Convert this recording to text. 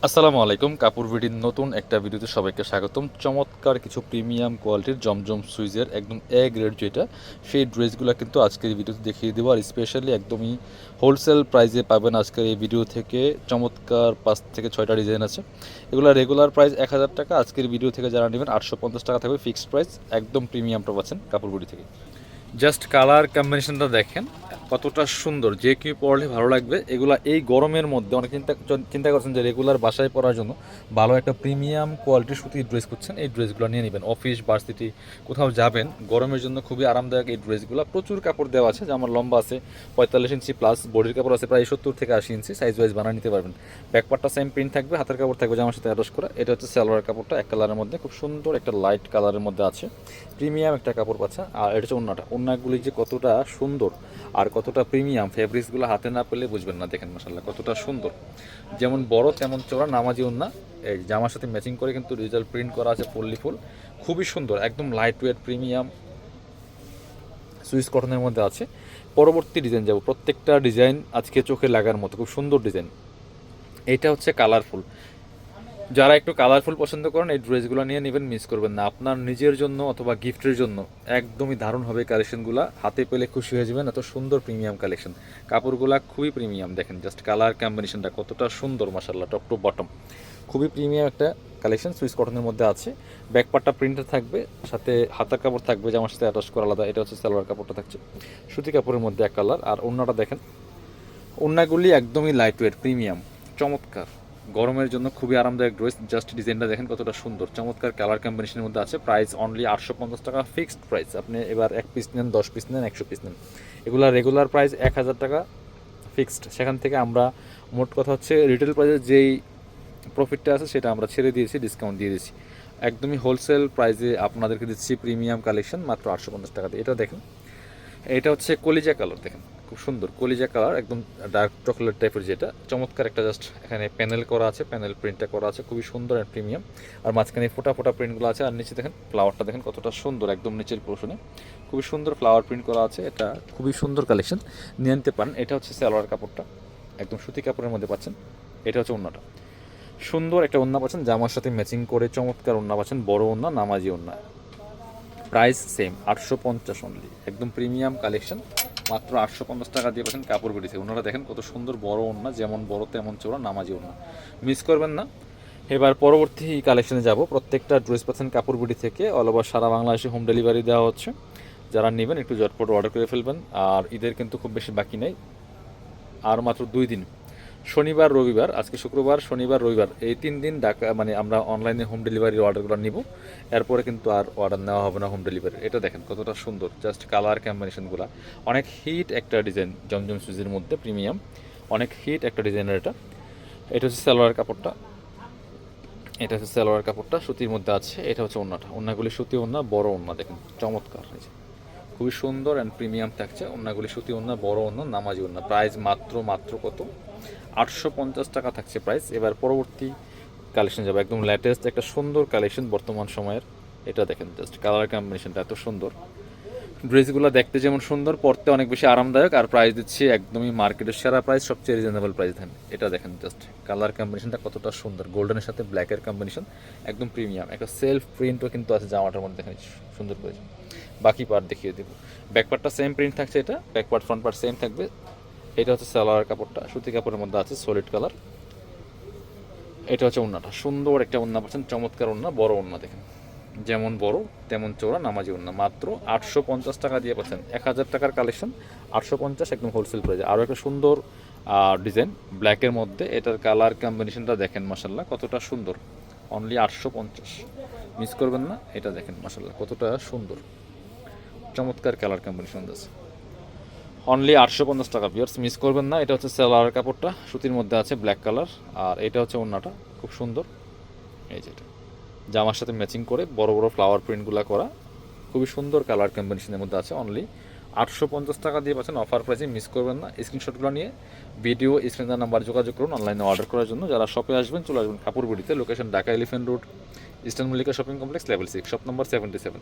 আসসালামু আলাইকুম। কাপড় বিডির নতুন একটা ভিডিওতে সবাইকে স্বাগতম। চমৎকার কিছু প্রিমিয়াম কোয়ালিটির জমজম সুইজের একদম এ গ্রেড যেটা, সেই ড্রেসগুলো কিন্তু আজকের এই ভিডিওতে দেখিয়ে দেবো। আর স্পেশালি একদমই হোলসেল প্রাইসে পাবেন আজকের এই ভিডিও থেকে। চমৎকার 5 থেকে 6টা ডিজাইন আছে। এগুলো রেগুলার প্রাইস 1000 টাকা, আজকের ভিডিও থেকে যারা নেবেন 850 টাকা থাকবে ফিক্সড প্রাইস। একদম প্রিমিয়ামটা পাচ্ছেন কাপড় বিডি থেকে। জাস্ট কালার কম্বিনেশনটা দেখেন কতটা সুন্দর, যে কেউ পরলে ভালো লাগবে। এগুলা এই গরমের মধ্যে অনেক চিন্তা করছেন যে রেগুলার বাসায় পরার জন্য ভালো একটা প্রিমিয়াম কোয়ালিটির সুতির ড্রেস করছেন, এই ড্রেসগুলো নিয়ে নেবেন। অফিস ভার্সিটি কোথাও যাবেন, গরমের জন্য খুবই আরামদায়ক এই ড্রেসগুলো। প্রচুর কাপড় দেওয়া আছে, যে আমার লম্বা আছে 45 ইঞ্চি প্লাস, বডির কাপড় আছে প্রায় 70 থেকে 80 ইঞ্চি, সাইজ ওয়াইজ বানিয়ে নিতে পারবেন। ব্যাকপার্টটা সেম প্রিন্ট থাকবে, হাতের কাপড় থাকবে জামার সাথে অ্যাটাচ করা। এটা হচ্ছে সালোয়ার কাপড়টা, এক কালারের মধ্যে খুব সুন্দর একটা লাইট কালারের মধ্যে আছে, প্রিমিয়াম একটা কাপড় পাচ্ছে। আর এটা হচ্ছে ওড়নাটা, ওড়নাগুলি যে কতটা সুন্দর আর কতটা প্রিমিয়াম, ফেব্রিক্সগুলো হাতে না পেলে বুঝবেন না। দেখেন মাশাআল্লাহ কতটা সুন্দর, যেমন বড় তেমন চওড়া নামাজি ওড়না। এই জামার সাথে ম্যাচিং করে কিন্তু ডিজিটাল প্রিন্ট করা আছে ফুললি ফুল, খুবই সুন্দর, একদম লাইট ওয়েট প্রিমিয়াম সুইস কটনের মধ্যে আছে। পরবর্তী ডিজাইন যাব, প্রত্যেকটা ডিজাইন আজকে চোখে লাগার মতো খুব সুন্দর ডিজাইন। এটা হচ্ছে কালারফুল, যারা একটু কালারফুল পছন্দ করেন এই ড্রেসগুলো নিয়ে নেবেন, মিস করবেন না। আপনার নিজের জন্য অথবা গিফটের জন্য একদমই দারুণ হবে কালেকশনগুলো, হাতে পেলে খুশি হয়ে যাবেন। এত সুন্দর প্রিমিয়াম কালেকশন, কাপড়গুলো খুবই প্রিমিয়াম। দেখেন জাস্ট কালার কম্বিনেশনটা কতটা সুন্দর মাশাআল্লাহ, টপ টু বটম খুবই প্রিমিয়াম একটা কালেকশন, সুইস কটনের মধ্যে আছে। ব্যাকপার্টটা প্রিন্টার থাকবে, সাথে হাতার কাপড় থাকবে জামার সাথে অ্যাটাচ করা আলাদা। এটা হচ্ছে সালোয়ার কাপড়টা থাকছে সুতি কাপড়ের মধ্যে এক কালার। আর ওড়নাটা দেখেন, ওড়নাগুলি একদমই লাইট ওয়েট প্রিমিয়াম, চমৎকার গরমের জন্য খুবই আরামদায়ক ড্রেস। জাস্ট ডিজাইনটা দেখেন কতটা সুন্দর, চমৎকার কালার কম্বিনেশনের মধ্যে আছে। প্রাইস অনলি 850 টাকা ফিক্সড প্রাইস। আপনি এবার 1 পিস নেন, 10 পিস নেন, 100 পিস নেন, এগুলো রেগুলার প্রাইস 1000 টাকা ফিক্সড। সেখান থেকে আমরা মোট কথা হচ্ছে রিটেল প্রাইসের যেই প্রফিটটা আছে সেটা আমরা ছেড়ে দিয়েছি, ডিসকাউন্ট দিয়ে দিয়েছি। একদমই হোলসেল প্রাইসে আপনাদেরকে দিচ্ছি প্রিমিয়াম কালেকশন মাত্র 850 টাকা দিয়ে। এটা দেখেন, এটা হচ্ছে কলিজা কালার, দেখেন খুব সুন্দর কলিজা কালার, একদম ডার্ক চকলেট টাইপের, যেটা চমৎকার একটা জাস্ট এখানে প্যানেল করা আছে, প্যানেল প্রিন্টটা করা আছে খুবই সুন্দর অ্যান্ড প্রিমিয়াম। আর মাঝখানে ফোটা ফোটা প্রিন্টগুলো আছে। আর নিচে দেখেন ফ্লাওয়ারটা দেখেন কতটা সুন্দর, একদম নিচের পোর্শনে খুবই সুন্দর ফ্লাওয়ার প্রিন্ট করা আছে। এটা খুবই সুন্দর কালেকশন, নিয়ে নিতে পারেন। এটা হচ্ছে সালোয়ার কাপড়টা, একদম সুতি কাপড়ের মধ্যে পাচ্ছেন। এটা হচ্ছে ওড়নাটা, সুন্দর একটা ওড়না পাচ্ছেন জামার সাথে ম্যাচিং করে, চমৎকার ওড়না পাচ্ছেন, বড় ওড়না নামাজি ওড়না। প্রাইস সেম 850 অনলি, একদম প্রিমিয়াম কালেকশন মাত্র 850 টাকা দিয়ে পাচ্ছেন কাপড় বিড়িতে। ওনারা দেখেন কত সুন্দর বড় ওড়না, যেমন বড় তেমন চওড়া নামাজি ওড়না, মিস করবেন না। এবার পরবর্তী কালেকশনে যাব। প্রত্যেকটা ড্রেস পাচ্ছেন কাপড় বিড়ি থেকে, অল ওভার সারা বাংলাদেশে হোম ডেলিভারি দেওয়া হচ্ছে। যারা নেবেন একটু ঝটপট অর্ডার করে ফেলবেন। আর ঈদের কিন্তু খুব বেশি বাকি নেই, আর মাত্র 2 দিন, শনিবার রবিবার, আজকে শুক্রবার শনিবার রবিবার, এই 3 দিন ঢাকা মানে আমরা অনলাইনে হোম ডেলিভারির অর্ডারগুলো নিব। এরপরে কিন্তু আর অর্ডার নেওয়া হবে না হোম ডেলিভারি। এটা দেখেন কতটা সুন্দর, জাস্ট কালার কম্বিনেশনগুলো অনেক হিট একটা ডিজাইন, জমজম সুইজের মধ্যে প্রিমিয়াম, অনেক হিট একটা ডিজাইনের। এটা এটা হচ্ছে সালোয়ার কাপড়টা, এটা হচ্ছে সালোয়ার কাপড়টা সুতির মধ্যে আছে। এটা হচ্ছে ওড়নাটা, ওড়নাগুলি সুতি ওড়না, বড় ওড়না, দেখেন চমৎকার, খুবই সুন্দর অ্যান্ড প্রিমিয়াম থাকছে। ওড়নাগুলি সুতি ওড়না, বড় ওড়না নামাজি ওড়না। প্রাইস মাত্র মাত্র কত, 850 টাকা থাকছে প্রাইস। এবার পরবর্তী কালেকশন যাবে, একদম লেটেস্ট একটা সুন্দর কালেকশন বর্তমান সময়ের। এটা দেখেন জাস্ট কালার কম্বিনেশনটা এত সুন্দর, ড্রেসগুলো দেখতে যেমন সুন্দর, পরতে অনেক বেশি আরামদায়ক। আর প্রাইস দিচ্ছি একদমই মার্কেটের সেরা প্রাইস, সবচেয়ে রিজনেবল প্রাইস দেন। এটা দেখেন জাস্ট কালার কম্বিনেশনটা কতটা সুন্দর, গোল্ডেনের সাথে ব্ল্যাকের কম্বিনেশন, একদম প্রিমিয়াম। একটা সেলফ প্রিন্টও কিন্তু আছে জামাটার মধ্যে, দেখেন সুন্দর করে। বাকি পার্ট দেখিয়ে দেবো, ব্যাক পার্টটা সেম প্রিন্ট থাকছে, এটা back part front part same থাকবে। এটা হচ্ছে সালোয়ার কাপড়টা, সুতি কাপড়ের মধ্যে আছে সলিড কালার। এটা হচ্ছে ওড়নাটা, সুন্দর একটা ওড়না পাচ্ছেন, চমৎকার ওড়না, বড় ওড়না দেখেন, যেমন বড় তেমন চওড়া নামাজি ওড়না। মাত্র 850 টাকা দিয়ে পাচ্ছেন, 1000 টাকার কালেকশন 850, একদম হোলসেল প্রাইসে। আরও একটা সুন্দর ডিজাইন ব্ল্যাকের মধ্যে, এটার কালার কম্বিনেশনটা দেখেন মাশাল্লাহ কতটা সুন্দর, অনলি 850, মিস করবেন না। এটা দেখেন মাশাল্লাহ কতটা সুন্দর, চমৎকার কালার কম্বিনেশন আছে, অনলি 850 টাকা ভিউয়ার্স, মিস করবেন না। এটা হচ্ছে সালোয়ার কাপড়টা সুতির মধ্যে আছে ব্ল্যাক কালার। আর এটা হচ্ছে ওড়নাটা খুব সুন্দর, এই যেটা জামার সাথে ম্যাচিং করে বড় বড় ফ্লাওয়ার প্রিন্টগুলো করা, খুবই সুন্দর কালার কম্বিনেশনের মধ্যে আছে। অনলি 850 টাকা দিয়ে পাচ্ছেন অফার প্রাইসে, মিস করবেন না। স্ক্রিনশটগুলো নিয়ে ভিডিও স্ক্রিনের নাম্বার যোগাযোগ করুন অনলাইনে অর্ডার করার জন্য। যারা শপে আসবেন চলে আসবেন কাপড় বিড়িতে, location Dhaka elephant road, eastern Mallika shopping complex, level 6, shop number 77।